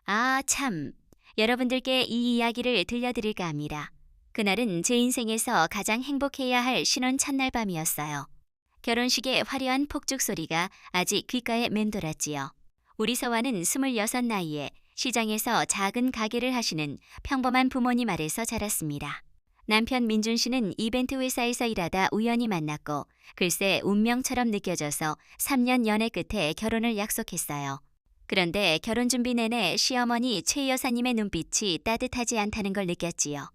아, 참. 여러분들께 이 이야기를 들려드릴까 합니다. 그날은 제 인생에서 가장 행복해야 할 신혼 첫날 밤이었어요. 결혼식의 화려한 폭죽 소리가 아직 귓가에 맴돌았지요. 우리 서화는 26 나이에 시장에서 작은 가게를 하시는 평범한 부모님 아래서 자랐습니다. 남편 민준 씨는 이벤트 회사에서 일하다 우연히 만났고 글쎄 운명처럼 느껴져서 3년 연애 끝에 결혼을 약속했어요. 그런데 결혼 준비 내내 시어머니 최 여사님의 눈빛이 따뜻하지 않다는 걸 느꼈지요.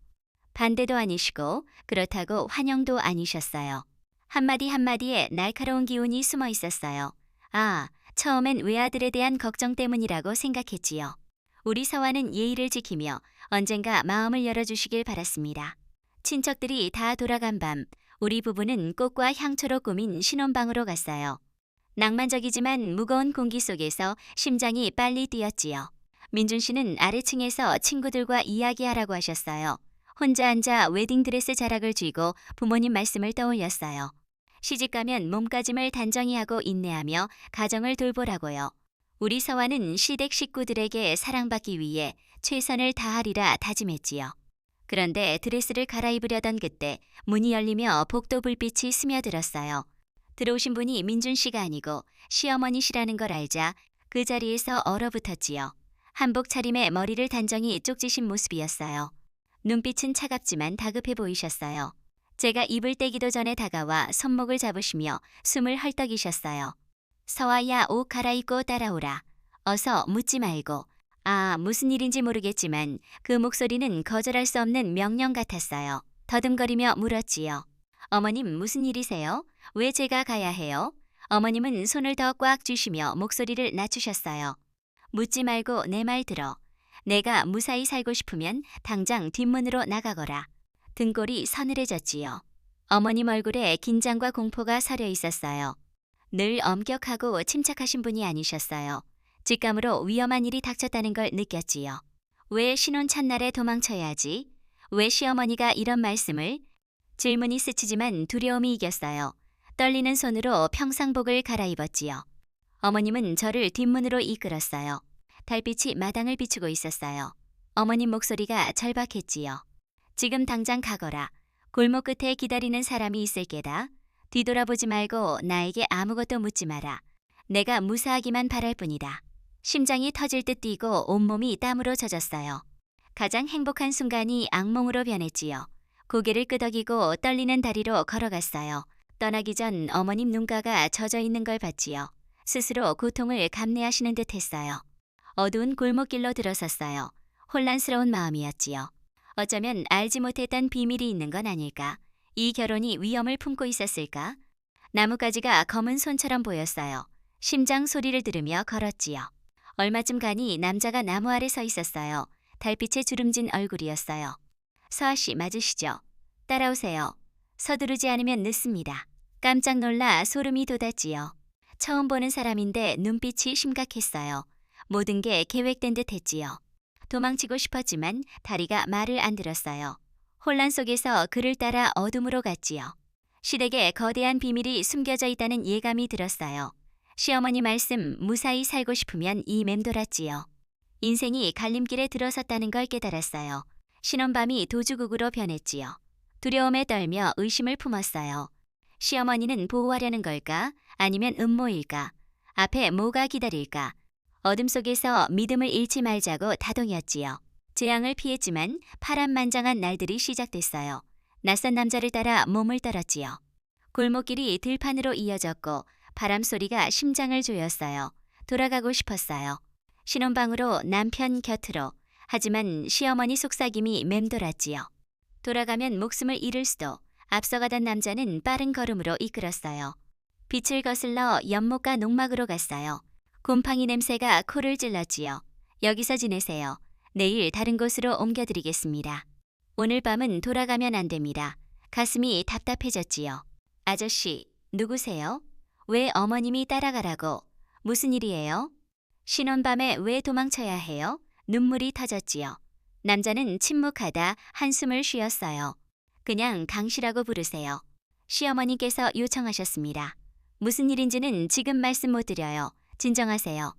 반대도 아니시고 그렇다고 환영도 아니셨어요. 한마디 한마디에 날카로운 기운이 숨어 있었어요. 아, 처음엔 외아들에 대한 걱정 때문이라고 생각했지요. 우리 서화는 예의를 지키며 언젠가 마음을 열어주시길 바랐습니다. 친척들이 다 돌아간 밤, 우리 부부는 꽃과 향초로 꾸민 신혼방으로 갔어요. 낭만적이지만 무거운 공기 속에서 심장이 빨리 뛰었지요. 민준 씨는 아래층에서 친구들과 이야기하라고 하셨어요. 혼자 앉아 웨딩드레스 자락을 쥐고 부모님 말씀을 떠올렸어요. 시집가면 몸가짐을 단정히 하고 인내하며 가정을 돌보라고요. 우리 서화는 시댁 식구들에게 사랑받기 위해 최선을 다하리라 다짐했지요. 그런데 드레스를 갈아입으려던 그때 문이 열리며 복도 불빛이 스며들었어요. 들어오신 분이 민준 씨가 아니고 시어머니시라는 걸 알자 그 자리에서 얼어붙었지요. 한복 차림에 머리를 단정히 쪽지신 모습이었어요. 눈빛은 차갑지만 다급해 보이셨어요. 제가 입을 떼기도 전에 다가와 손목을 잡으시며 숨을 헐떡이셨어요. 서아야, 옷 갈아입고 따라오라. 어서 묻지 말고. 아, 무슨 일인지 모르겠지만 그 목소리는 거절할 수 없는 명령 같았어요. 더듬거리며 물었지요. 어머님, 무슨 일이세요? 왜 제가 가야 해요? 어머님은 손을 더 꽉 쥐시며 목소리를 낮추셨어요. 묻지 말고 내 말 들어. 내가 무사히 살고 싶으면 당장 뒷문으로 나가거라. 등골이 서늘해졌지요. 어머님 얼굴에 긴장과 공포가 서려 있었어요. 늘 엄격하고 침착하신 분이 아니셨어요. 직감으로 위험한 일이 닥쳤다는 걸 느꼈지요. 왜 신혼 첫날에 도망쳐야지? 왜 시어머니가 이런 말씀을? 질문이 스치지만 두려움이 이겼어요. 떨리는 손으로 평상복을 갈아입었지요. 어머님은 저를 뒷문으로 이끌었어요. 달빛이 마당을 비추고 있었어요. 어머님 목소리가 절박했지요. 지금 당장 가거라. 골목 끝에 기다리는 사람이 있을 게다. 뒤돌아보지 말고 나에게 아무것도 묻지 마라. 내가 무사하기만 바랄 뿐이다. 심장이 터질 듯 뛰고 온몸이 땀으로 젖었어요. 가장 행복한 순간이 악몽으로 변했지요. 고개를 끄덕이고 떨리는 다리로 걸어갔어요. 떠나기 전 어머님 눈가가 젖어 있는 걸 봤지요. 스스로 고통을 감내하시는 듯 했어요. 어두운 골목길로 들어섰어요. 혼란스러운 마음이었지요. 어쩌면 알지 못했던 비밀이 있는 건 아닐까? 이 결혼이 위험을 품고 있었을까? 나뭇가지가 검은 손처럼 보였어요. 심장 소리를 들으며 걸었지요. 얼마쯤 가니 남자가 나무 아래 서 있었어요. 달빛에 주름진 얼굴이었어요. 서아 씨 맞으시죠? 따라오세요. 서두르지 않으면 늦습니다. 깜짝 놀라 소름이 돋았지요. 처음 보는 사람인데 눈빛이 심각했어요. 모든 게 계획된 듯 했지요. 도망치고 싶었지만 다리가 말을 안 들었어요. 혼란 속에서 그를 따라 어둠으로 갔지요. 시댁에 거대한 비밀이 숨겨져 있다는 예감이 들었어요. 시어머니 말씀 무사히 살고 싶으면 이 맴돌았지요. 인생이 갈림길에 들어섰다는 걸 깨달았어요. 신혼밤이 도주국으로 변했지요. 두려움에 떨며 의심을 품었어요. 시어머니는 보호하려는 걸까? 아니면 음모일까? 앞에 뭐가 기다릴까? 어둠 속에서 믿음을 잃지 말자고 다독였지요. 재앙을 피했지만 파란만장한 날들이 시작됐어요. 낯선 남자를 따라 몸을 떨었지요. 골목길이 들판으로 이어졌고 바람 소리가 심장을 조였어요. 돌아가고 싶었어요. 신혼방으로 남편 곁으로. 하지만 시어머니 속삭임이 맴돌았지요. 돌아가면 목숨을 잃을 수도. 앞서가던 남자는 빠른 걸음으로 이끌었어요. 빛을 거슬러 연못가 농막으로 갔어요. 곰팡이 냄새가 코를 찔렀지요. 여기서 지내세요. 내일 다른 곳으로 옮겨드리겠습니다. 오늘 밤은 돌아가면 안 됩니다. 가슴이 답답해졌지요. 아저씨, 누구세요? 왜 어머님이 따라가라고? 무슨 일이에요? 신혼밤에 왜 도망쳐야 해요? 눈물이 터졌지요. 남자는 침묵하다 한숨을 쉬었어요. 그냥 강씨라고 부르세요. 시어머니께서 요청하셨습니다. 무슨 일인지는 지금 말씀 못 드려요. 진정하세요.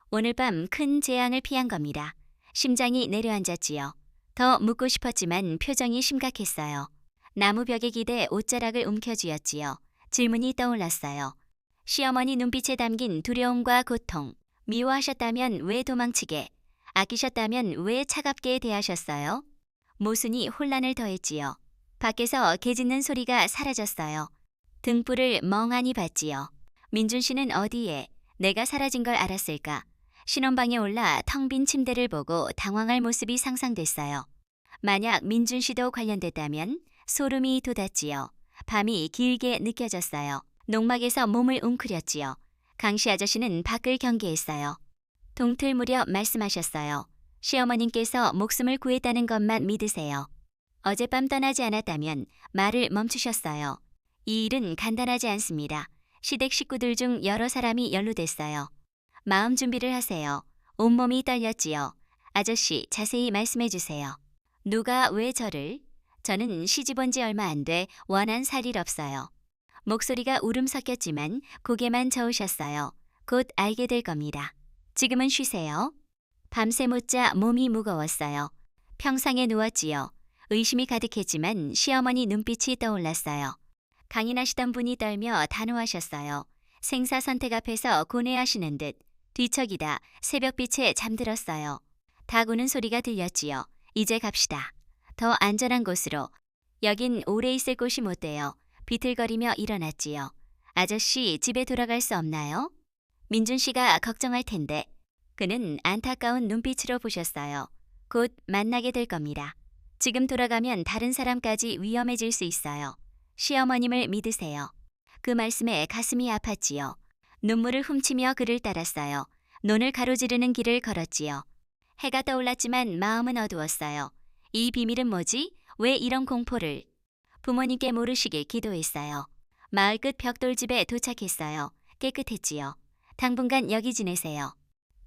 오늘 밤 큰 재앙을 피한 겁니다. 심장이 내려앉았지요. 더 묻고 싶었지만 표정이 심각했어요. 나무벽에 기대 옷자락을 움켜쥐었지요. 질문이 떠올랐어요. 시어머니 눈빛에 담긴 두려움과 고통. 미워하셨다면 왜 도망치게, 아끼셨다면 왜 차갑게 대하셨어요? 모순이 혼란을 더했지요. 밖에서 개 짖는 소리가 사라졌어요. 등불을 멍하니 봤지요. 민준 씨는 어디에 내가 사라진 걸 알았을까? 신혼방에 올라 텅 빈 침대를 보고 당황할 모습이 상상됐어요. 만약 민준 씨도 관련됐다면 소름이 돋았지요. 밤이 길게 느껴졌어요. 농막에서 몸을 웅크렸지요. 강씨 아저씨는 밖을 경계했어요. 동틀 무렵 말씀하셨어요. 시어머님께서 목숨을 구했다는 것만 믿으세요. 어젯밤 떠나지 않았다면 말을 멈추셨어요. 이 일은 간단하지 않습니다. 시댁 식구들 중 여러 사람이 연루됐어요. 마음 준비를 하세요. 온몸이 떨렸지요. 아저씨, 자세히 말씀해 주세요. 누가 왜 저를? 저는 시집 온 지 얼마 안 돼 원한 살 일 없어요. 목소리가 울음 섞였지만 고개만 저으셨어요. 곧 알게 될 겁니다. 지금은 쉬세요. 밤새 못 자 몸이 무거웠어요. 평상에 누웠지요. 의심이 가득했지만 시어머니 눈빛이 떠올랐어요. 강인하시던 분이 떨며 단호하셨어요. 생사선택 앞에서 고뇌하시는 듯 뒤척이다 새벽빛에 잠들었어요. 닭 우는 소리가 들렸지요. 이제 갑시다. 더 안전한 곳으로. 여긴 오래 있을 곳이 못 돼요. 비틀거리며 일어났지요. 아저씨, 집에 돌아갈 수 없나요? 민준 씨가 걱정할 텐데. 그는 안타까운 눈빛으로 보셨어요. 곧 만나게 될 겁니다. 지금 돌아가면 다른 사람까지 위험해질 수 있어요. 시어머님을 믿으세요. 그 말씀에 가슴이 아팠지요. 눈물을 훔치며 그를 따랐어요. 논을 가로지르는 길을 걸었지요. 해가 떠올랐지만 마음은 어두웠어요. 이 비밀은 뭐지? 왜 이런 공포를? 부모님께 모르시길 기도했어요. 마을 끝 벽돌집에 도착했어요. 깨끗했지요. 당분간 여기 지내세요.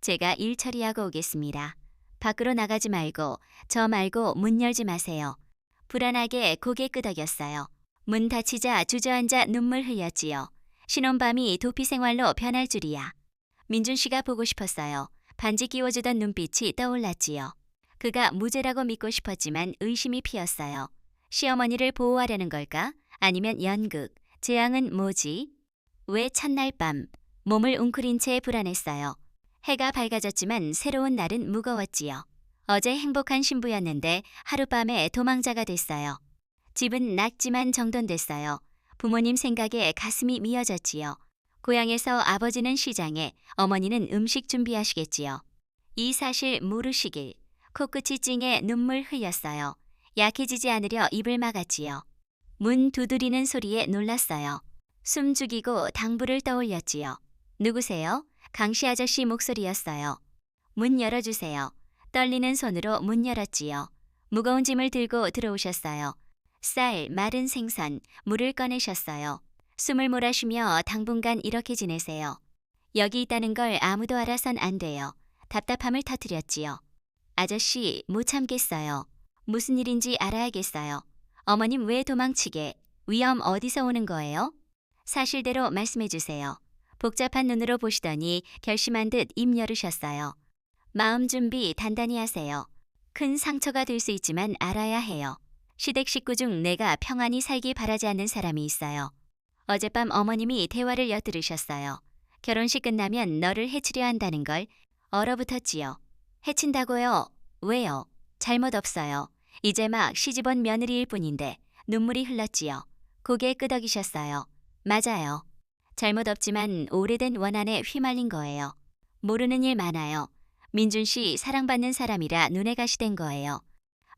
제가 일 처리하고 오겠습니다. 밖으로 나가지 말고 저 말고 문 열지 마세요. 불안하게 고개 끄덕였어요. 문 닫히자 주저앉아 눈물 흘렸지요. 신혼밤이 도피 생활로 변할 줄이야. 민준 씨가 보고 싶었어요. 반지 끼워주던 눈빛이 떠올랐지요. 그가 무죄라고 믿고 싶었지만 의심이 피었어요. 시어머니를 보호하려는 걸까? 아니면 연극, 재앙은 뭐지? 왜 첫날 밤, 몸을 웅크린 채 불안했어요. 해가 밝아졌지만 새로운 날은 무거웠지요. 어제 행복한 신부였는데 하룻밤에 도망자가 됐어요. 집은 낙지만 정돈됐어요. 부모님 생각에 가슴이 미어졌지요. 고향에서 아버지는 시장에, 어머니는 음식 준비하시겠지요. 이 사실 모르시길. 코끝이 찡해 눈물 흘렸어요. 약해지지 않으려 입을 막았지요. 문 두드리는 소리에 놀랐어요. 숨 죽이고 당부를 떠올렸지요. 누구세요? 강씨 아저씨 목소리였어요. 문 열어주세요. 떨리는 손으로 문 열었지요. 무거운 짐을 들고 들어오셨어요. 쌀, 마른 생선, 물을 꺼내셨어요. 숨을 몰아쉬며 당분간 이렇게 지내세요. 여기 있다는 걸 아무도 알아선 안 돼요. 답답함을 터뜨렸지요. 아저씨, 못 참겠어요. 무슨 일인지 알아야겠어요. 어머님 왜 도망치게? 위험 어디서 오는 거예요? 사실대로 말씀해 주세요. 복잡한 눈으로 보시더니 결심한 듯 입 열으셨어요. 마음 준비 단단히 하세요. 큰 상처가 될 수 있지만 알아야 해요. 시댁 식구 중 내가 평안히 살기 바라지 않는 사람이 있어요. 어젯밤 어머님이 대화를 엿들으셨어요. 결혼식 끝나면 너를 해치려 한다는 걸 얼어붙었지요. 해친다고요? 왜요? 잘못 없어요. 이제 막 시집온 며느리일 뿐인데 눈물이 흘렀지요. 고개 끄덕이셨어요. 맞아요. 잘못 없지만 오래된 원한에 휘말린 거예요. 모르는 일 많아요. 민준 씨 사랑받는 사람이라 눈에 가시된 거예요.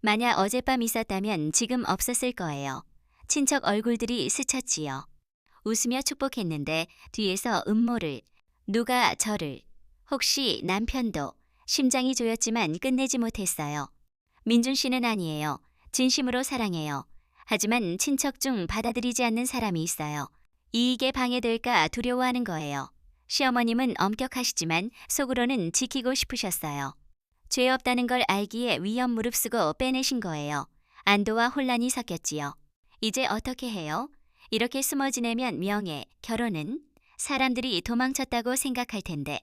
만약 어젯밤 있었다면 지금 없었을 거예요. 친척 얼굴들이 스쳤지요. 웃으며 축복했는데 뒤에서 음모를. 누가 저를. 혹시 남편도. 심장이 조였지만 끝내지 못했어요. 민준 씨는 아니에요. 진심으로 사랑해요. 하지만 친척 중 받아들이지 않는 사람이 있어요. 이익에 방해될까 두려워하는 거예요. 시어머님은 엄격하시지만 속으로는 지키고 싶으셨어요. 죄 없다는 걸 알기에 위험 무릅쓰고 빼내신 거예요. 안도와 혼란이 섞였지요. 이제 어떻게 해요? 이렇게 숨어 지내면 명예, 결혼은? 사람들이 도망쳤다고 생각할 텐데.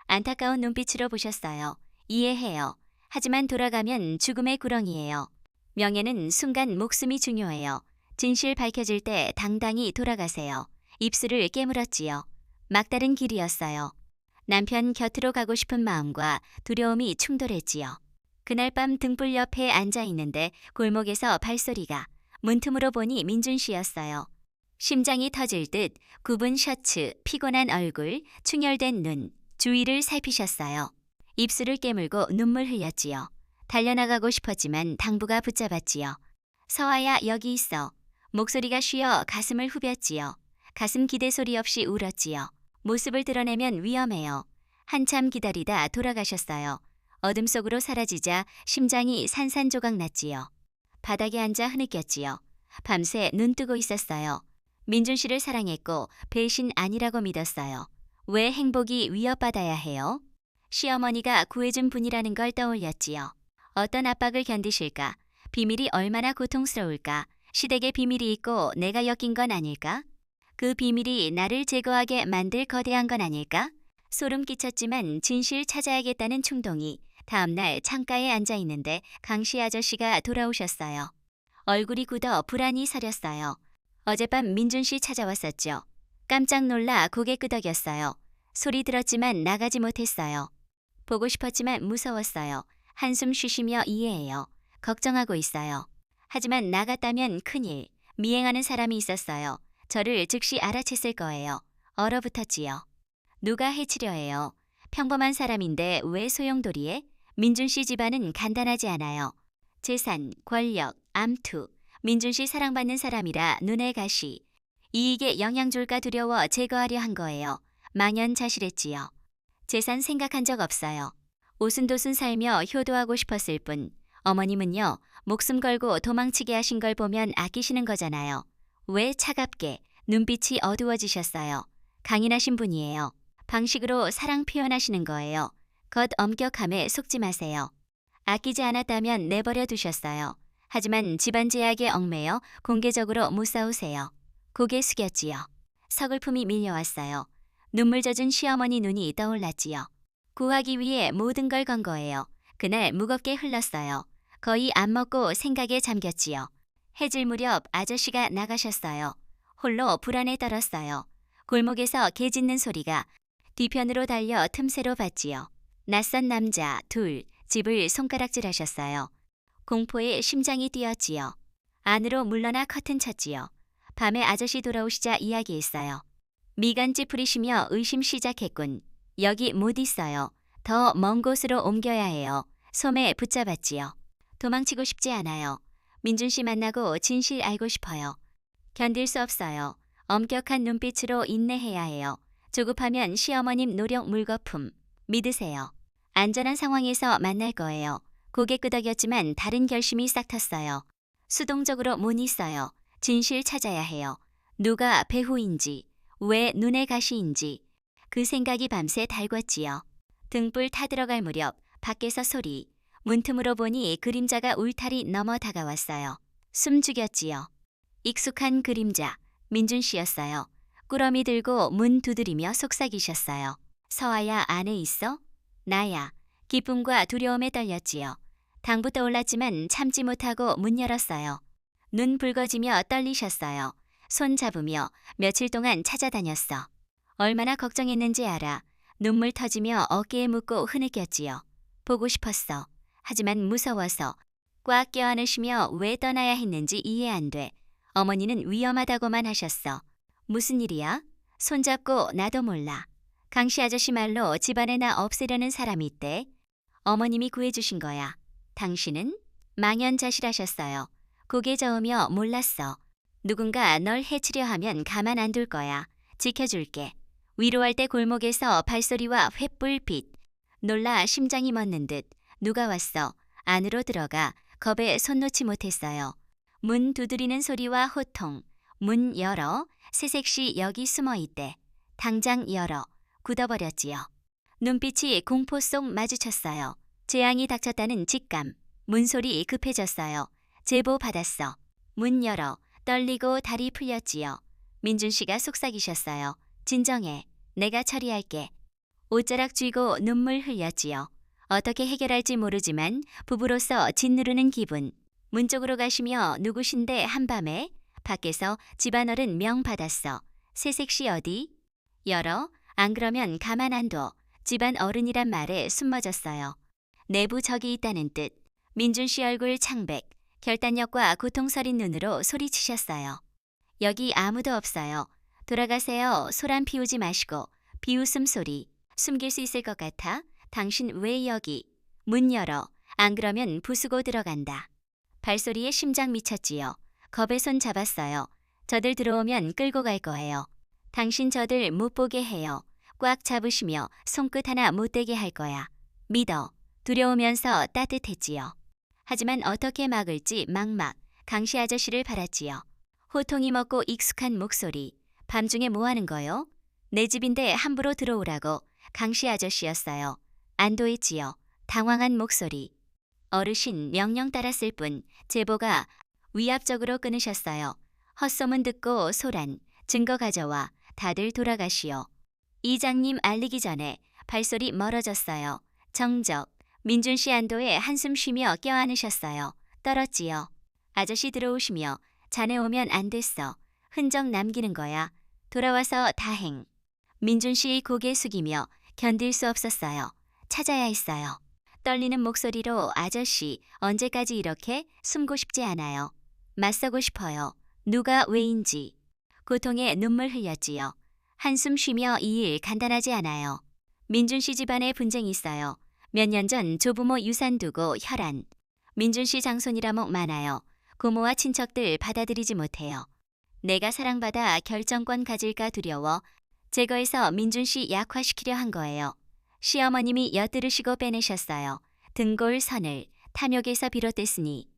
안타까운 눈빛으로 보셨어요. 이해해요. 하지만 돌아가면 죽음의 구렁이에요. 명예는 순간 목숨이 중요해요. 진실 밝혀질 때 당당히 돌아가세요. 입술을 깨물었지요. 막다른 길이었어요. 남편 곁으로 가고 싶은 마음과 두려움이 충돌했지요. 그날 밤 등불 옆에 앉아 있는데 골목에서 발소리가. 문틈으로 보니 민준 씨였어요. 심장이 터질 듯 굽은 셔츠, 피곤한 얼굴, 충혈된 눈, 주위를 살피셨어요. 입술을 깨물고 눈물 흘렸지요. 달려나가고 싶었지만 당부가 붙잡았지요. 서아야, 여기 있어. 목소리가 쉬어 가슴을 후볐지요. 가슴 기대 소리 없이 울었지요. 모습을 드러내면 위험해요. 한참 기다리다 돌아가셨어요. 어둠 속으로 사라지자 심장이 산산조각 났지요. 바닥에 앉아 흐느꼈지요. 밤새 눈 뜨고 있었어요. 민준 씨를 사랑했고 배신 아니라고 믿었어요. 왜 행복이 위협받아야 해요? 시어머니가 구해준 분이라는 걸 떠올렸지요. 어떤 압박을 견디실까? 비밀이 얼마나 고통스러울까? 시댁에 비밀이 있고 내가 엮인 건 아닐까? 그 비밀이 나를 제거하게 만들 거대한 건 아닐까? 소름 끼쳤지만 진실 찾아야겠다는 충동이. 다음날 창가에 앉아 있는데 강씨 아저씨가 돌아오셨어요. 얼굴이 굳어 불안이 서렸어요. 어젯밤 민준 씨 찾아왔었죠. 깜짝 놀라 고개 끄덕였어요. 소리 들었지만 나가지 못했어요. 보고 싶었지만 무서웠어요. 한숨 쉬시며 이해해요. 걱정하고 있어요. 하지만 나갔다면 큰일. 미행하는 사람이 있었어요. 저를 즉시 알아챘을 거예요. 얼어붙었지요. 누가 해치려 해요. 평범한 사람인데 왜 소용돌이에? 민준 씨 집안은 간단하지 않아요. 재산, 권력, 암투. 민준 씨 사랑받는 사람이라 눈에 가시. 이익에 영향 줄까 두려워 제거하려 한 거예요. 망연자실했지요. 재산 생각한 적 없어요. 오순도순 살며 효도하고 싶었을 뿐. 어머님은요, 목숨 걸고 도망치게 하신 걸 보면 아끼시는 거잖아요. 왜 차갑게, 눈빛이 어두워지셨어요. 강인하신 분이에요. 방식으로 사랑 표현하시는 거예요. 겉 엄격함에 속지 마세요. 아끼지 않았다면 내버려 두셨어요. 하지만 집안 제약에 얽매여 공개적으로 못 싸우세요. 고개 숙였지요. 서글픔이 밀려왔어요. 눈물 젖은 시어머니 눈이 떠올랐지요. 구하기 위해 모든 걸 건 거예요. 그날 무겁게 흘렀어요. 거의 안 먹고 생각에 잠겼지요. 해질 무렵 아저씨가 나가셨어요. 홀로 불안에 떨었어요. 골목에서 개 짖는 소리가 뒤편으로 달려 틈새로 봤지요. 낯선 남자 둘 집을 손가락질하셨어요. 공포에 심장이 뛰었지요. 안으로 물러나 커튼 쳤지요. 밤에 아저씨 돌아오시자 이야기했어요. 미간지 부리시며 의심 시작했군. 여기 못 있어요. 더 먼 곳으로 옮겨야 해요. 소매 붙잡았지요. 도망치고 싶지 않아요. 민준 씨 만나고 진실 알고 싶어요. 견딜 수 없어요. 엄격한 눈빛으로 인내해야 해요. 조급하면 시어머님 노력 물거품. 믿으세요. 안전한 상황에서 만날 거예요. 고개 끄덕였지만 다른 결심이 싹 텄어요. 수동적으로 못 있어요. 진실 찾아야 해요. 누가 배후인지, 왜 눈에 가시인지. 그 생각이 밤새 달궜지요. 등불 타들어갈 무렵 밖에서 소리. 문틈으로 보니 그림자가 울타리 넘어 다가왔어요. 숨죽였지요. 익숙한 그림자. 민준 씨였어요. 꾸러미 들고 문 두드리며 속삭이셨어요. 서아야, 안에 있어? 나야. 기쁨과 두려움에 떨렸지요. 당부 떠올랐지만 참지 못하고 문 열었어요. 눈 붉어지며 떨리셨어요. 손 잡으며 며칠 동안 찾아다녔어. 얼마나 걱정했는지 알아. 눈물 터지며 어깨에 묻고 흐느꼈지요. 보고 싶었어. 하지만 무서워서. 꽉 껴안으시며 왜 떠나야 했는지 이해 안 돼. 어머니는 위험하다고만 하셨어. 무슨 일이야? 손잡고 나도 몰라. 강씨 아저씨 말로 집안에 나 없애려는 사람이 있대. 어머님이 구해주신 거야. 당신은? 망연자실하셨어요. 고개 저으며 몰랐어. 누군가 널 해치려 하면 가만 안 둘 거야. 지켜줄게. 위로할 때 골목에서 발소리와 횃불빛. 놀라 심장이 멎는 듯. 누가 왔어. 안으로 들어가. 겁에 손 놓지 못했어요. 문 두드리는 소리와 호통. 문 열어. 새색시 여기 숨어 있대. 당장 열어. 굳어버렸지요. 눈빛이 공포 속 마주쳤어요. 재앙이 닥쳤다는 직감. 문소리 급해졌어요. 제보 받았어. 문 열어. 떨리고 다리 풀렸지요. 민준 씨가 속삭이셨어요. 진정해. 내가 처리할게. 옷자락 쥐고 눈물 흘렸지요. 어떻게 해결할지 모르지만 부부로서 짓누르는 기분. 문 쪽으로 가시며 누구신데 한밤에 밖에서 집안어른 명 받았어. 새색시 어디? 열어. 안 그러면 가만 안 둬. 집안 어른이란 말에 숨머졌어요. 내부 적이 있다는 뜻. 민준 씨 얼굴 창백. 결단력과 고통서린 눈으로 소리치셨어요. 여기 아무도 없어요. 돌아가세요. 소란 피우지 마시고. 비웃음 소리. 숨길 수 있을 것 같아? 당신 왜 여기? 문 열어. 안 그러면 부수고 들어간다. 발소리에 심장 미쳤지요. 겁에 손 잡았어요. 저들 들어오면 끌고 갈 거예요. 당신 저들 못 보게 해요. 꽉 잡으시며 손끝 하나 못 대게 할 거야. 믿어. 두려우면서 따뜻했지요. 하지만 어떻게 막을지 막막 강씨 아저씨를 바랐지요. 호통이 먹고 익숙한 목소리. 밤중에 뭐 하는 거요? 내 집인데 함부로 들어오라고. 강씨 아저씨였어요. 안도했지요. 당황한 목소리. 어르신 명령 따랐을 뿐 제보가 위압적으로 끊으셨어요. 헛소문 듣고 소란, 증거 가져와. 다들 돌아가시오. 이장님 알리기 전에 발소리 멀어졌어요. 정적. 민준 씨 안도에 한숨 쉬며 껴안으셨어요. 떨었지요. 아저씨 들어오시며 자네 오면 안 됐어. 흔적 남기는 거야. 돌아와서 다행. 민준 씨 고개 숙이며 견딜 수 없었어요. 찾아야 했어요. 떨리는 목소리로 아저씨 언제까지 이렇게 숨고 싶지 않아요. 맞서고 싶어요. 누가 왜인지. 고통에 눈물 흘렸지요. 한숨 쉬며 이 일 간단하지 않아요. 민준 씨 집안에 분쟁이 있어요. 몇 년 전 조부모 유산 두고 혈안. 민준 씨 장손이라목 많아요. 고모와 친척들 받아들이지 못해요. 내가 사랑받아 결정권 가질까 두려워 제거해서 민준 씨 약화시키려 한 거예요. 시어머님이 엿들으시고 빼내셨어요. 등골 선을 탐욕에서 비롯됐으니.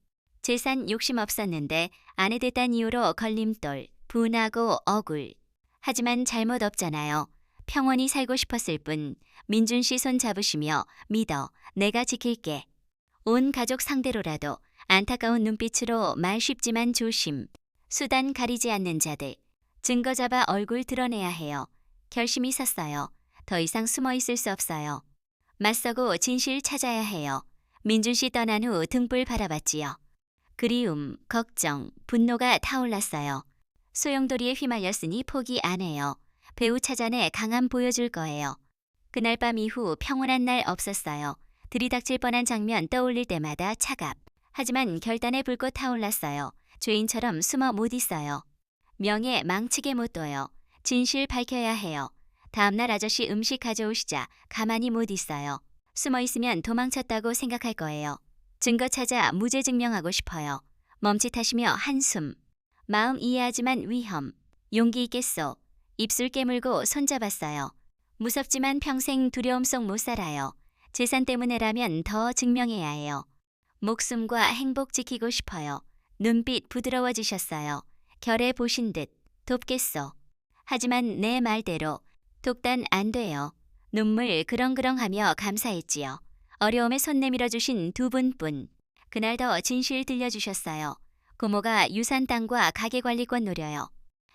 재산 욕심 없었는데 아내 됐단 이유로 걸림돌, 분하고 억울. 하지만 잘못 없잖아요. 평온히 살고 싶었을 뿐 민준 씨 손 잡으시며 믿어 내가 지킬게. 온 가족 상대로라도 안타까운 눈빛으로 말 쉽지만 조심. 수단 가리지 않는 자들. 증거 잡아 얼굴 드러내야 해요. 결심이 섰어요. 더 이상 숨어 있을 수 없어요. 맞서고 진실 찾아야 해요. 민준 씨 떠난 후 등불 바라봤지요. 그리움, 걱정, 분노가 타올랐어요. 소용돌이에 휘말렸으니 포기 안 해요. 배우 찾아내 강함 보여줄 거예요. 그날 밤 이후 평온한 날 없었어요. 들이닥칠 뻔한 장면 떠올릴 때마다 차갑. 하지만 결단의 불꽃 타올랐어요. 죄인처럼 숨어 못 있어요. 명예 망치게 못 둬요. 진실 밝혀야 해요. 다음날 아저씨 음식 가져오시자 가만히 못 있어요. 숨어 있으면 도망쳤다고 생각할 거예요. 증거 찾아 무죄 증명하고 싶어요. 멈칫하시며 한숨. 마음 이해하지만 위험. 용기 있겠소. 입술 깨물고 손잡았어요. 무섭지만 평생 두려움 속 못 살아요. 재산 때문에라면 더 증명해야 해요. 목숨과 행복 지키고 싶어요. 눈빛 부드러워지셨어요. 결에 보신 듯 돕겠소. 하지만 내 말대로 독단 안 돼요. 눈물 그렁그렁하며 감사했지요. 어려움에 손 내밀어 주신 두 분뿐. 그날 더 진실 들려주셨어요. 고모가 유산 땅과 가게관리권 노려요.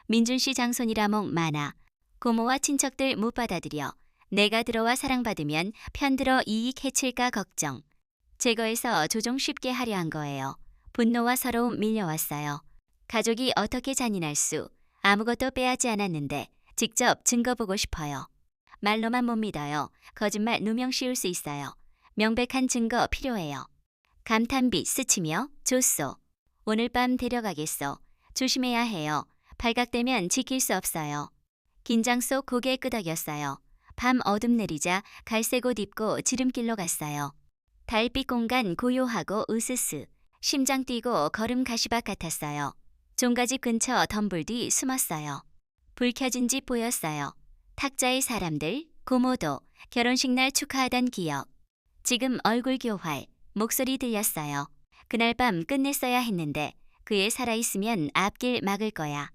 민준 씨 장손이라목 많아. 고모와 친척들 못 받아들여. 내가 들어와 사랑받으면 편들어 이익 해칠까 걱정. 제거해서 조종 쉽게 하려 한 거예요. 분노와 서러움 밀려왔어요. 가족이 어떻게 잔인할 수. 아무것도 빼앗지 않았는데 직접 증거 보고 싶어요. 말로만 못 믿어요. 거짓말 누명 씌울 수 있어요. 명백한 증거 필요해요. 감탄비 스치며 줬소. 오늘 밤 데려가겠소. 조심해야 해요. 발각되면 지킬 수 없어요. 긴장 속 고개 끄덕였어요. 밤 어둠 내리자 갈색 옷 입고 지름길로 갔어요. 달빛 공간 고요하고 으스스. 심장 뛰고 걸음 가시밭 같았어요. 종가집 근처 덤불 뒤 숨었어요. 불 켜진 집 보였어요. 탁자의 사람들, 고모도, 결혼식 날 축하하던 기억. 지금 얼굴 교활, 목소리 들렸어요. 그날 밤 끝냈어야 했는데 그애 살아있으면 앞길 막을 거야.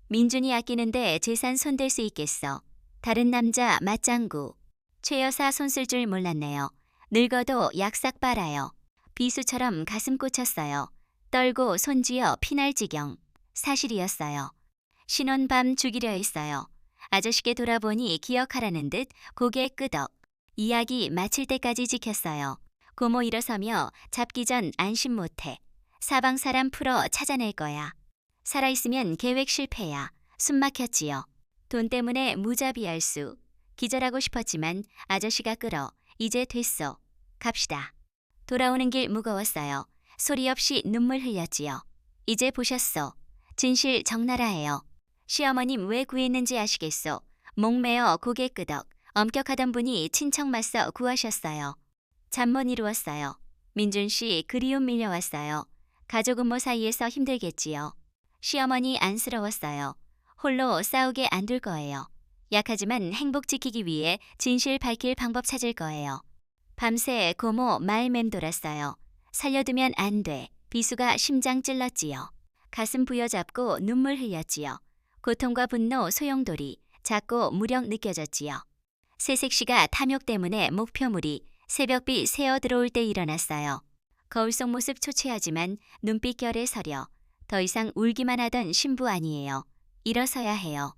민준이 아끼는데 재산 손댈 수 있겠어. 다른 남자 맞장구. 최 여사 손 쓸 줄 몰랐네요. 늙어도 약삭 빨아요. 비수처럼 가슴 꽂혔어요. 떨고 손쥐어 피날 지경. 사실이었어요. 신혼밤 죽이려 했어요. 아저씨께 돌아보니 기억하라는 듯 고개 끄덕. 이야기 마칠 때까지 지켰어요. 고모 일어서며 잡기 전 안심 못해. 사방 사람 풀어 찾아낼 거야. 살아있으면 계획 실패야. 숨 막혔지요. 돈 때문에 무자비할 수. 기절하고 싶었지만 아저씨가 끌어. 이제 됐어. 갑시다. 돌아오는 길 무거웠어요. 소리 없이 눈물 흘렸지요. 이제 보셨소. 진실 적나라해요. 시어머님 왜 구했는지 아시겠소. 목매어 고개 끄덕. 엄격하던 분이 친척 맞서 구하셨어요. 잠 못 이루었어요. 민준 씨 그리움 밀려왔어요. 가족 음모 사이에서 힘들겠지요. 시어머니 안쓰러웠어요. 홀로 싸우게 안 둘 거예요. 약하지만 행복 지키기 위해 진실 밝힐 방법 찾을 거예요. 밤새 고모 말 맴돌았어요. 살려두면 안 돼. 비수가 심장 찔렀지요. 가슴 부여잡고 눈물 흘렸지요. 고통과 분노 소용돌이 작고 무력 느껴졌지요. 새색시가 탐욕 때문에 목표물이 새벽비 새어 들어올 때 일어났어요. 거울 속 모습 초췌하지만 눈빛결에 서려 더 이상 울기만 하던 신부 아니에요. 일어서야 해요.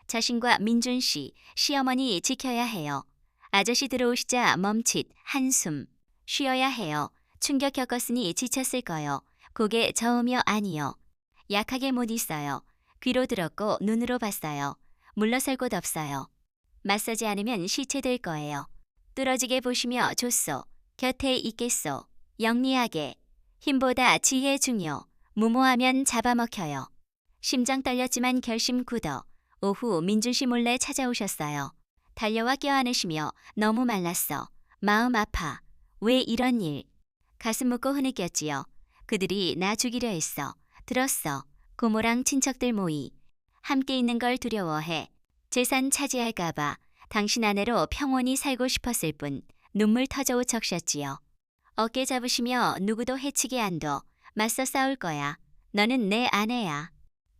자신과 민준 씨, 시어머니 지켜야 해요. 아저씨 들어오시자 멈칫 한숨. 쉬어야 해요. 충격 겪었으니 지쳤을 거요. 고개 저으며 아니요. 약하게 못 있어요. 귀로 들었고 눈으로 봤어요. 물러설 곳 없어요. 맞서지 않으면 시체 될 거예요. 뚫어지게 보시며 줬소. 곁에 있겠소. 영리하게. 힘보다 지혜 중요. 무모하면 잡아먹혀요. 심장 떨렸지만 결심 굳어. 오후 민준 씨 몰래 찾아오셨어요. 달려와 껴안으시며 너무 말랐어. 마음 아파. 왜 이런 일. 가슴 묻고 흐느꼈지요. 그들이 나 죽이려 했어. 들었어. 고모랑 친척들 모이. 함께 있는 걸 두려워해. 재산 차지할까봐 당신 아내로 평온히 살고 싶었을 뿐 눈물 터져 적셨지요. 어깨 잡으시며 누구도 해치게 안 둬. 맞서 싸울 거야. 너는 내 아내야.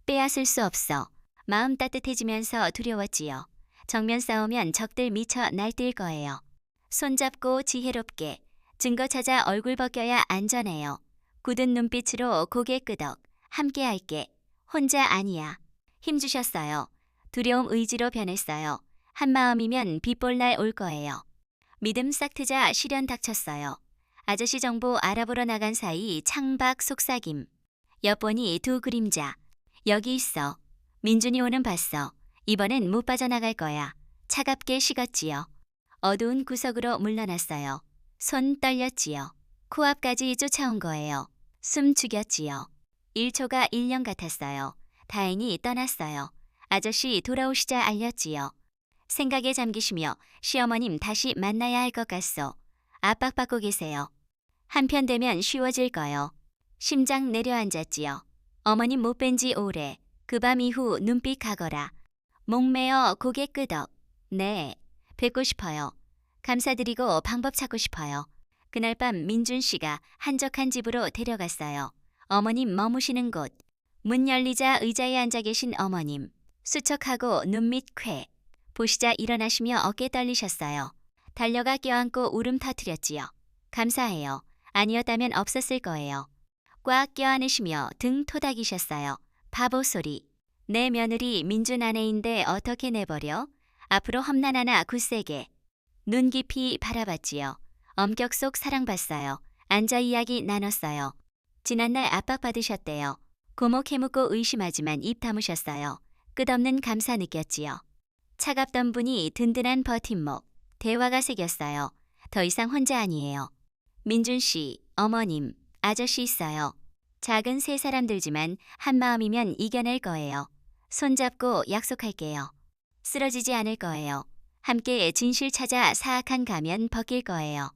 빼앗을 수 없어. 마음 따뜻해지면서 두려웠지요. 정면 싸우면 적들 미쳐 날뛸 거예요. 손잡고 지혜롭게. 증거 찾아 얼굴 벗겨야 안전해요. 굳은 눈빛으로 고개 끄덕. 함께 할게. 혼자 아니야. 힘주셨어요. 두려움 의지로 변했어요. 한마음이면 빛볼 날 올 거예요. 믿음 싹 트자 시련 닥쳤어요. 아저씨 정보 알아보러 나간 사이 창밖 속삭임. 엿보니 두 그림자. 여기 있어. 민준이 오는 봤어. 이번엔 못 빠져나갈 거야. 차갑게 식었지요. 어두운 구석으로 물러났어요. 손 떨렸지요. 코앞까지 쫓아온 거예요. 숨 죽였지요. 1초가 1년 같았어요. 다행히 떠났어요. 아저씨 돌아오시자 알렸지요. 생각에 잠기시며 시어머님 다시 만나야 할 것 같소. 압박받고 계세요. 한편 되면 쉬워질 거요. 심장 내려앉았지요. 어머님 못 뵌 지 오래. 그 밤 이후 눈빛 가거라. 목매어 고개 끄덕. 네, 뵙고 싶어요. 감사드리고 방법 찾고 싶어요. 그날 밤 민준 씨가 한적한 집으로 데려갔어요. 어머님 머무시는 곳. 문 열리자 의자에 앉아 계신 어머님. 수척하고 눈밑 쾌. 보시자 일어나시며 어깨 떨리셨어요. 달려가 껴안고 울음 터뜨렸지요. 감사해요. 아니었다면 없었을 거예요. 꽉 껴안으시며 등 토닥이셨어요. 바보 소리. 내 며느리 민준 아내인데 어떻게 내버려? 앞으로 험난 하나 굳세게. 눈 깊이 바라봤지요. 엄격 속 사랑받았어요. 앉아 이야기 나눴어요. 지난날 압박받으셨대요. 고모 캐묻고 의심하지만 입 다무셨어요. 끝없는 감사 느꼈지요. 차갑던 분이 든든한 버팀목. 대화가 새겼어요. 더 이상 혼자 아니에요. 민준 씨, 어머님, 아저씨 있어요. 작은 세 사람들지만 한마음이면 이겨낼 거예요. 손잡고 약속할게요. 쓰러지지 않을 거예요. 함께 진실 찾아 사악한 가면 벗길 거예요.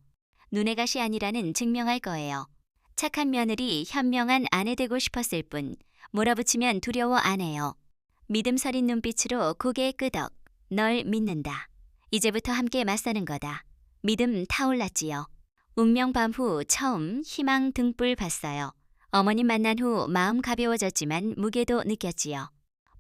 눈의 가시 아니라는 증명할 거예요. 착한 며느리 현명한 아내 되고 싶었을 뿐 몰아붙이면 두려워 안 해요. 믿음 서린 눈빛으로 고개 끄덕. 널 믿는다. 이제부터 함께 맞서는 거다. 믿음 타올랐지요. 운명 밤 후 처음 희망 등불 봤어요. 어머님 만난 후 마음 가벼워졌지만 무게도 느꼈지요.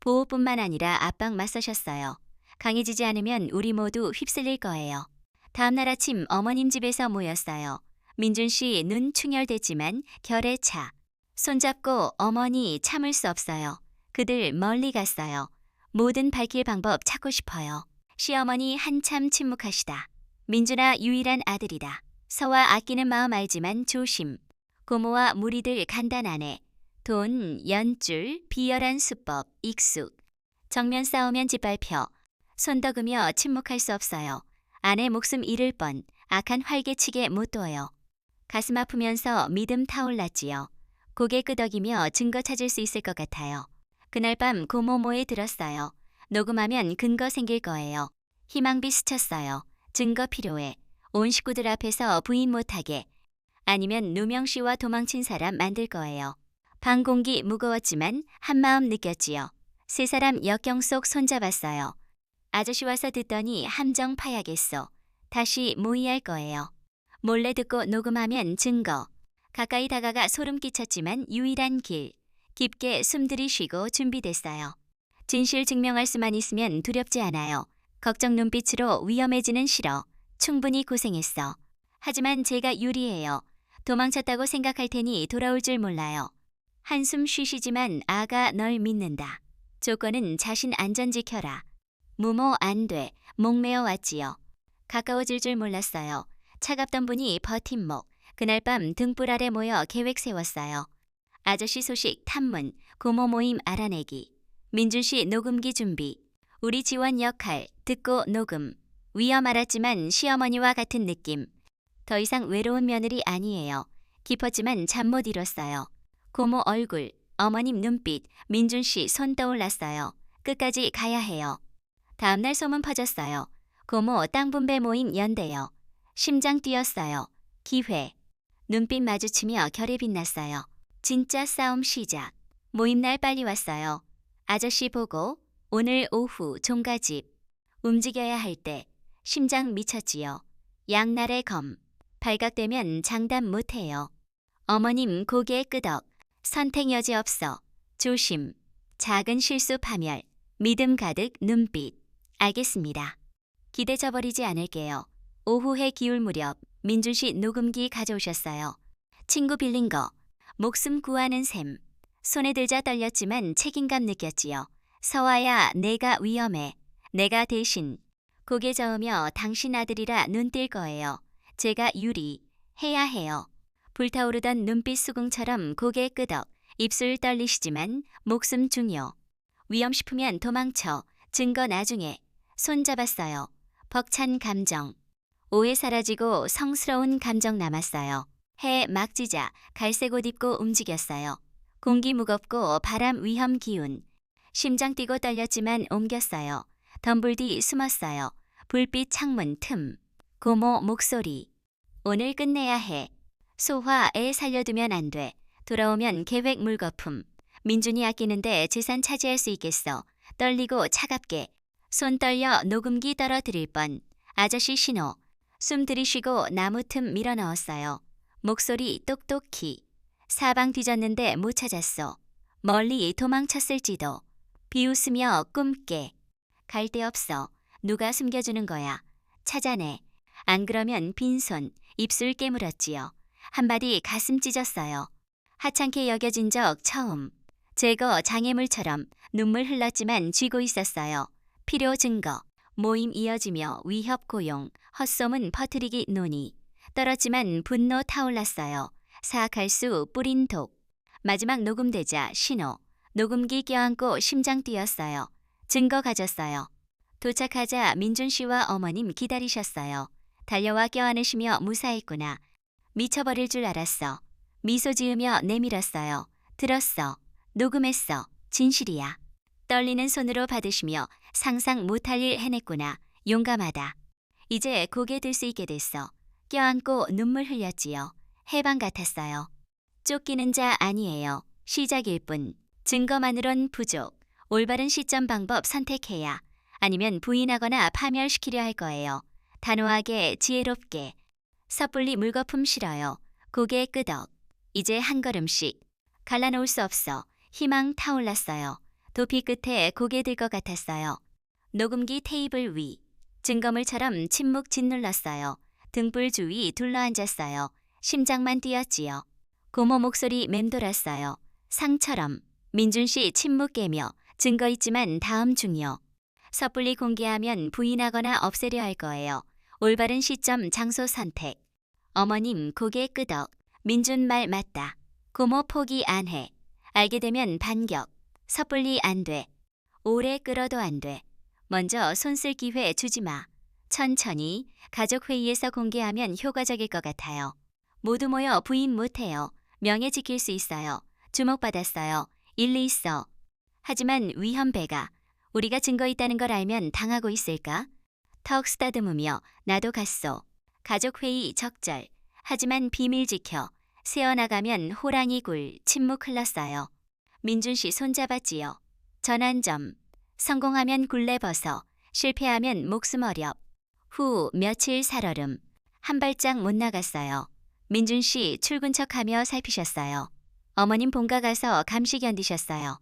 보호뿐만 아니라 압박 맞서셨어요. 강해지지 않으면 우리 모두 휩쓸릴 거예요. 다음 날 아침 어머님 집에서 모였어요. 민준 씨 눈 충혈됐지만 결에 차. 손잡고 어머니 참을 수 없어요. 그들 멀리 갔어요. 뭐든 밝힐 방법 찾고 싶어요. 시어머니 한참 침묵하시다. 민준아 유일한 아들이다. 서와 아끼는 마음 알지만 조심. 고모와 무리들 간단하네. 돈, 연줄, 비열한 수법, 익숙. 정면 싸우면 짓밟혀. 손덕으며 침묵할 수 없어요. 아내 목숨 잃을 뻔, 악한 활개치게 못 둬요. 가슴 아프면서 믿음 타올랐지요. 고개 끄덕이며 증거 찾을 수 있을 것 같아요. 그날 밤 고모모에 들었어요. 녹음하면 근거 생길 거예요. 희망비 스쳤어요. 증거 필요해. 온 식구들 앞에서 부인 못하게. 아니면 누명 씨와 도망친 사람 만들 거예요. 방 공기 무거웠지만 한마음 느꼈지요. 세 사람 역경 속 손잡았어요. 아저씨 와서 듣더니 함정 파야겠소. 다시 모의할 거예요. 몰래 듣고 녹음하면 증거. 가까이 다가가 소름 끼쳤지만 유일한 길. 깊게 숨들이쉬고 준비됐어요. 진실 증명할 수만 있으면 두렵지 않아요. 걱정 눈빛으로 위험해지는 싫어. 충분히 고생했어. 하지만 제가 유리해요. 도망쳤다고 생각할 테니 돌아올 줄 몰라요. 한숨 쉬시지만 아가 널 믿는다. 조건은 자신 안전 지켜라. 무모 안 돼. 목매어 왔지요. 가까워질 줄 몰랐어요. 차갑던 분이 버팀목. 그날 밤 등불 아래 모여 계획 세웠어요. 아저씨 소식 탐문, 고모 모임 알아내기. 민준 씨 녹음기 준비. 우리 지원 역할, 듣고 녹음. 위험 알았지만 시어머니와 같은 느낌. 더 이상 외로운 며느리 아니에요. 깊었지만 잠 못 이뤘어요. 고모 얼굴, 어머님 눈빛, 민준 씨 손 떠올랐어요. 끝까지 가야 해요. 다음날 소문 퍼졌어요. 고모 땅 분배 모임 연대요. 심장 뛰었어요. 기회. 눈빛 마주치며 결에 빛났어요. 진짜 싸움 시작. 모임날 빨리 왔어요. 아저씨 보고 오늘 오후 종가집. 움직여야 할 때 심장 미쳤지요. 양날의 검. 발각되면 장담 못해요. 어머님 고개 끄덕. 선택 여지 없어. 조심. 작은 실수 파멸. 믿음 가득 눈빛. 알겠습니다. 기대 저버리지 않을게요. 오후에 기울 무렵 민준 씨 녹음기 가져오셨어요. 친구 빌린 거. 목숨 구하는 셈. 손에 들자 떨렸지만 책임감 느꼈지요. 서와야 내가 위험해. 내가 대신. 고개 저으며 당신 아들이라 눈 뜰 거예요. 제가 유리. 해야 해요. 불타오르던 눈빛 수궁처럼 고개 끄덕. 입술 떨리시지만 목숨 중요. 위험 싶으면 도망쳐. 증거 나중에. 손 잡았어요. 벅찬 감정. 오해 사라지고 성스러운 감정 남았어요. 해 막지자 갈색 옷 입고 움직였어요. 공기 무겁고 바람 위험 기운. 심장 뛰고 떨렸지만 옮겼어요. 덤불 뒤 숨었어요. 불빛 창문 틈. 고모 목소리. 오늘 끝내야 해. 소화 애 살려두면 안 돼. 돌아오면 계획 물거품. 민준이 아끼는데 재산 차지할 수 있겠어. 떨리고 차갑게. 손 떨려 녹음기 떨어뜨릴 뻔. 아저씨 신호. 숨 들이쉬고 나무 틈 밀어 넣었어요. 목소리 똑똑히. 사방 뒤졌는데 못 찾았어. 멀리 도망쳤을지도. 비웃으며 꿈깨. 갈 데 없어. 누가 숨겨주는 거야. 찾아내. 안 그러면 빈손. 입술 깨물었지요. 한마디 가슴 찢었어요. 하찮게 여겨진 적 처음. 제거 장애물처럼 눈물 흘렀지만 쥐고 있었어요. 필요 증거. 모임 이어지며 위협 고용. 헛소문 퍼뜨리기 논의. 떨었지만 분노 타올랐어요. 사악할 수 뿌린 독. 마지막 녹음되자 신호. 녹음기 껴안고 심장 뛰었어요. 증거 가졌어요. 도착하자 민준 씨와 어머님 기다리셨어요. 달려와 껴안으시며 무사했구나. 미쳐버릴 줄 알았어. 미소 지으며 내밀었어요. 들었어. 녹음했어. 진실이야. 떨리는 손으로 받으시며 상상 못할 일 해냈구나. 용감하다. 이제 고개 들 수 있게 됐어. 껴안고 눈물 흘렸지요. 해방 같았어요. 쫓기는 자 아니에요. 시작일 뿐. 증거만으론 부족. 올바른 시점 방법 선택해야. 아니면 부인하거나 파멸시키려 할 거예요. 단호하게 지혜롭게. 섣불리 물거품 싫어요. 고개 끄덕. 이제 한 걸음씩. 갈라놓을 수 없어. 희망 타올랐어요. 도피 끝에 고개 들 것 같았어요. 녹음기 테이블 위. 증거물처럼 침묵 짓눌렀어요. 등불 주위 둘러앉았어요. 심장만 뛰었지요. 고모 목소리 맴돌았어요. 상처럼. 민준 씨 침묵 깨며 증거 있지만 다음 중요. 섣불리 공개하면 부인하거나 없애려 할 거예요. 올바른 시점 장소 선택. 어머님 고개 끄덕. 민준 말 맞다. 고모 포기 안 해. 알게 되면 반격. 섣불리 안 돼. 오래 끌어도 안 돼. 먼저 손 쓸 기회 주지 마. 천천히 가족 회의에서 공개하면 효과적일 것 같아요. 모두 모여 부인 못해요. 명예 지킬 수 있어요. 주목받았어요. 일리 있어. 하지만 위험 배가. 우리가 증거 있다는 걸 알면 당하고 있을까? 턱 쓰다듬으며 나도 갔소. 가족 회의 적절. 하지만 비밀 지켜. 새어나가면 호랑이 굴. 침묵 흘렀어요. 민준 씨 손잡았지요. 전환점. 성공하면 굴레 벗어. 실패하면 목숨 어렵. 후 며칠 살얼음. 한 발짝 못 나갔어요. 민준 씨 출근 척하며 살피셨어요. 어머님 본가 가서 감시 견디셨어요.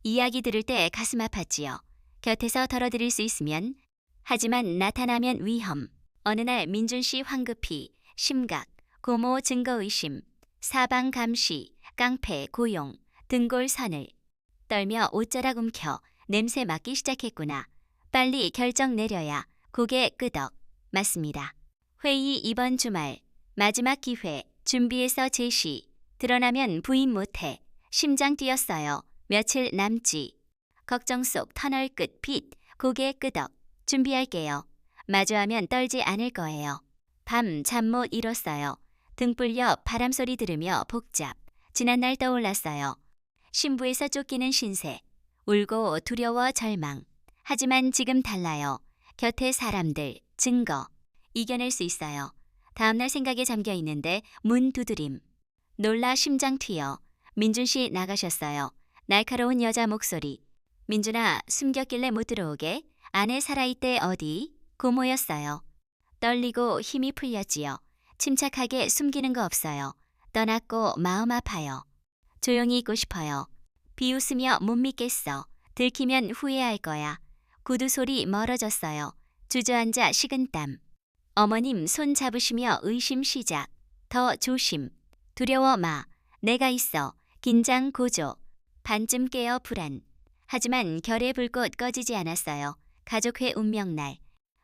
이야기 들을 때 가슴 아팠지요. 곁에서 덜어드릴 수 있으면. 하지만 나타나면 위험. 어느 날 민준 씨 황급히 심각, 고모 증거의심, 사방 감시, 깡패 고용, 등골 선을 떨며 옷자락 움켜 냄새 맡기 시작했구나. 빨리 결정 내려야. 고개 끄덕. 맞습니다. 회의 이번 주말. 마지막 기회. 준비해서 제시. 드러나면 부인 못해. 심장 뛰었어요. 며칠 남지. 걱정 속 터널 끝 빛. 고개 끄덕. 준비할게요. 마주하면 떨지 않을 거예요. 밤 잠 못 이뤘어요. 등불 옆 바람소리 들으며 복잡. 지난날 떠올랐어요. 신부에서 쫓기는 신세. 울고 두려워 절망. 하지만 지금 달라요. 곁에 사람들, 증거. 이겨낼 수 있어요. 다음날 생각에 잠겨 있는데 문 두드림. 놀라 심장 튀어. 민준 씨 나가셨어요. 날카로운 여자 목소리. 민준아, 숨겼길래 못 들어오게. 아내 살아있대 어디? 고모였어요. 떨리고 힘이 풀렸지요. 침착하게 숨기는 거 없어요. 떠났고 마음 아파요. 조용히 있고 싶어요. 비웃으며 못 믿겠어. 들키면 후회할 거야. 구두 소리 멀어졌어요. 주저앉아 식은땀. 어머님 손 잡으시며 의심 시작. 더 조심. 두려워 마. 내가 있어. 긴장 고조. 반쯤 깨어 불안. 하지만 결의 불꽃 꺼지지 않았어요. 가족회 운명날.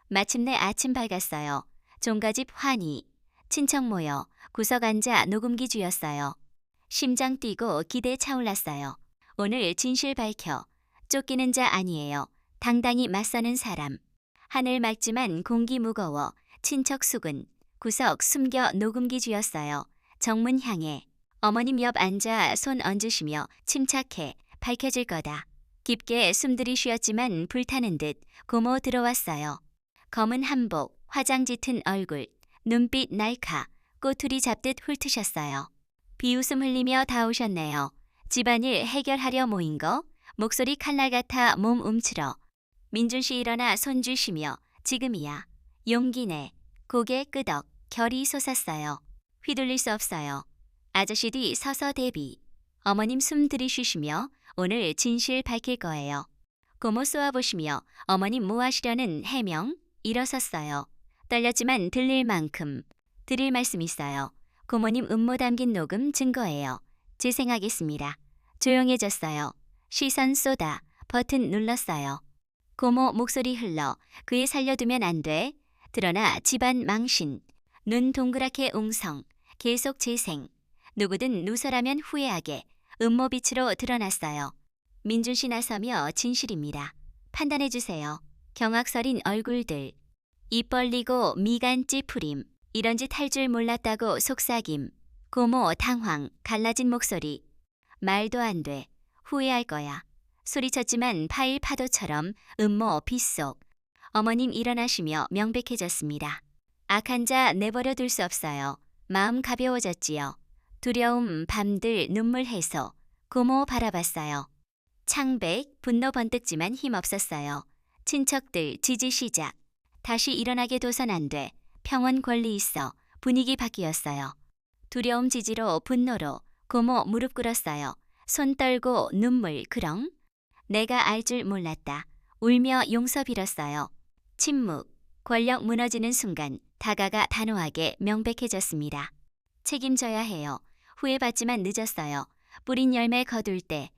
마침내 아침 밝았어요. 종가집 환희. 친척 모여 구석 앉아 녹음기 쥐었어요. 심장 뛰고 기대 차올랐어요. 오늘 진실 밝혀. 쫓기는 자 아니에요. 당당히 맞서는 사람. 하늘 맑지만 공기 무거워. 친척 수군. 구석 숨겨 녹음기 쥐었어요. 정문 향해. 어머님 옆 앉아 손 얹으시며 침착해. 밝혀질 거다. 깊게 숨들이 쉬었지만 불타는 듯 고모 들어왔어요. 검은 한복, 화장 짙은 얼굴, 눈빛 날카, 꼬투리 잡듯 훑으셨어요. 비웃음 흘리며 다 오셨네요. 집안일 해결하려 모인 거? 목소리 칼날 같아 몸 움츠러. 민준 씨 일어나 손 쥐시며 지금이야. 용기내. 고개 끄덕. 결이 솟았어요. 휘둘릴 수 없어요. 아저씨 뒤 서서 대비. 어머님 숨 들이쉬시며 오늘 진실 밝힐 거예요. 고모 쏘아보시며 어머님 뭐 하시려는 해명. 일어섰어요. 떨렸지만 들릴 만큼. 드릴 말씀 있어요. 고모님 음모 담긴 녹음 증거예요. 재생하겠습니다. 조용해졌어요. 시선 쏟아. 버튼 눌렀어요. 고모 목소리 흘러. 그에 살려두면 안 돼. 드러나 집안 망신. 눈 동그랗게 웅성. 계속 재생. 누구든 누설하면 후회하게. 음모빛으로 드러났어요. 민준 씨 나서며 진실입니다. 판단해주세요. 경악서린 얼굴들. 입 벌리고 미간 찌푸림. 이런 짓 할 줄 몰랐다고 속삭임. 고모 당황. 갈라진 목소리. 말도 안 돼. 후회할 거야. 소리쳤지만 파일 파도처럼 음모 빗속. 어머님 일어나시며 명백해졌습니다. 악한 자 내버려 둘 수 없어요. 마음 가벼워졌지요. 두려움, 밤들, 눈물 해소. 고모 바라봤어요. 창백, 분노 번뜩지만 힘없었어요. 친척들 지지 시작. 다시 일어나게 둬선 안 돼. 평온 권리 있어. 분위기 바뀌었어요. 두려움 지지로 분노로 고모 무릎 꿇었어요. 손 떨고 눈물 그렁. 내가 알 줄 몰랐다. 울며 용서 빌었어요. 침묵. 권력 무너지는 순간 다가가 단호하게 명백해졌습니다. 책임져야 해요. 후회받지만 늦었어요. 뿌린 열매 거둘 때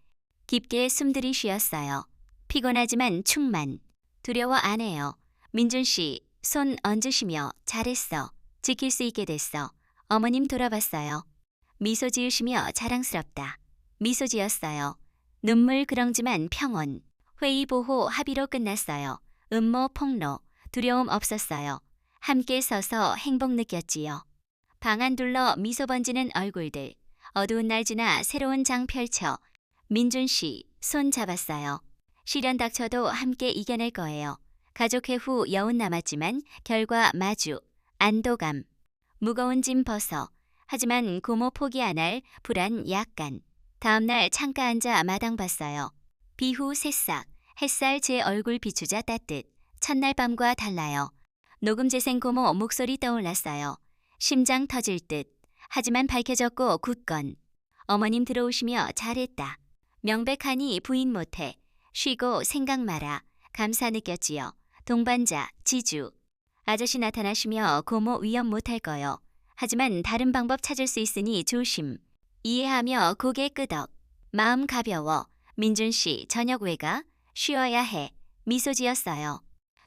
깊게 숨들이 쉬었어요. 피곤하지만 충만. 두려워 안 해요. 민준 씨 손 얹으시며 잘했어. 지킬 수 있게 됐어. 어머님 돌아봤어요. 미소 지으시며 자랑스럽다. 미소 지었어요. 눈물 그렁지만 평온. 회의 보호 합의로 끝났어요. 음모 폭로. 두려움 없었어요. 함께 서서 행복 느꼈지요. 방 안 둘러 미소 번지는 얼굴들. 어두운 날 지나 새로운 장 펼쳐 민준 씨 손 잡았어요. 시련 닥쳐도 함께 이겨낼 거예요. 가족회 후 여운 남았지만 결과 마주. 안도감. 무거운 짐 벗어. 하지만 고모 포기 안 할 불안 약간. 다음날 창가 앉아 마당 봤어요. 비후 새싹. 햇살 제 얼굴 비추자 따뜻. 첫날 밤과 달라요. 녹음 재생 고모 목소리 떠올랐어요. 심장 터질 듯. 하지만 밝혀졌고 굳건. 어머님 들어오시며 잘했다. 명백하니 부인 못해. 쉬고 생각 마라. 감사 느꼈지요. 동반자 지주. 아저씨 나타나시며 고모 위협 못할 거요. 하지만 다른 방법 찾을 수 있으니 조심. 이해하며 고개 끄덕. 마음 가벼워. 민준 씨 저녁 외가 쉬어야 해. 미소 지었어요.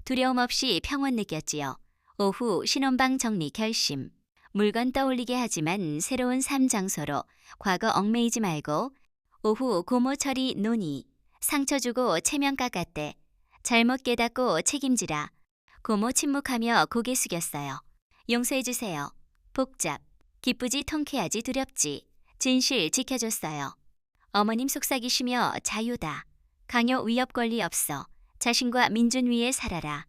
두려움 없이 평온 느꼈지요. 오후 신혼방 정리 결심. 물건 떠올리게 하지만 새로운 삶 장소로 과거 얽매이지 말고. 오후 고모 처리 논의. 상처 주고 체면 깎았대. 잘못 깨닫고 책임지라. 고모 침묵하며 고개 숙였어요. 용서해 주세요. 복잡. 기쁘지 통쾌하지 두렵지. 진실 지켜줬어요. 어머님 속삭이시며 자유다. 강요 위협 권리 없어. 자신과 민준 위에 살아라.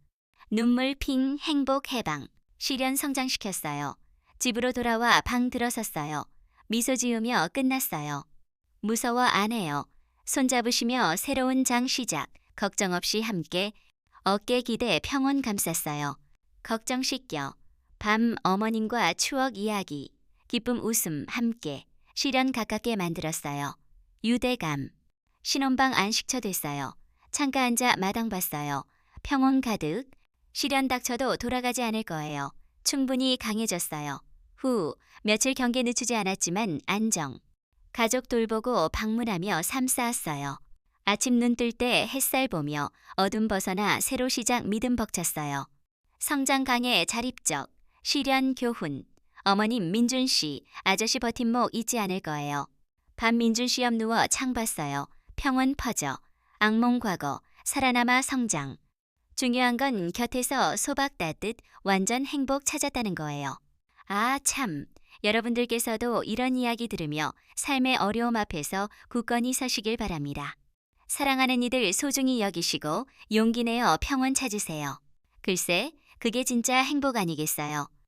눈물 핑 행복 해방. 시련 성장시켰어요. 집으로 돌아와 방 들어섰어요. 미소 지으며 끝났어요. 무서워 안 해요. 손잡으시며 새로운 장 시작. 걱정 없이 함께. 어깨 기대 평온 감쌌어요. 걱정 씻겨. 밤 어머님과 추억 이야기. 기쁨 웃음 함께. 시련 가깝게 만들었어요. 유대감. 신혼방 안식처 됐어요. 창가 앉아 마당 봤어요. 평온 가득. 시련 닥쳐도 돌아가지 않을 거예요. 충분히 강해졌어요. 후 며칠 경계 늦추지 않았지만 안정. 가족 돌보고 방문하며 삶 쌓았어요. 아침 눈 뜰 때 햇살 보며 어둠 벗어나 새로 시작 믿음 벅찼어요. 성장 강의 자립적. 시련 교훈. 어머님 민준 씨, 아저씨 버팀목 잊지 않을 거예요. 밤 민준 씨 옆 누워 창 봤어요. 평온 퍼져. 악몽 과거. 살아남아 성장. 중요한 건 곁에서 소박 따뜻 완전 행복 찾았다는 거예요. 아 참. 여러분들께서도 이런 이야기 들으며 삶의 어려움 앞에서 굳건히 서시길 바랍니다. 사랑하는 이들 소중히 여기시고 용기 내어 평온 찾으세요. 글쎄, 그게 진짜 행복 아니겠어요.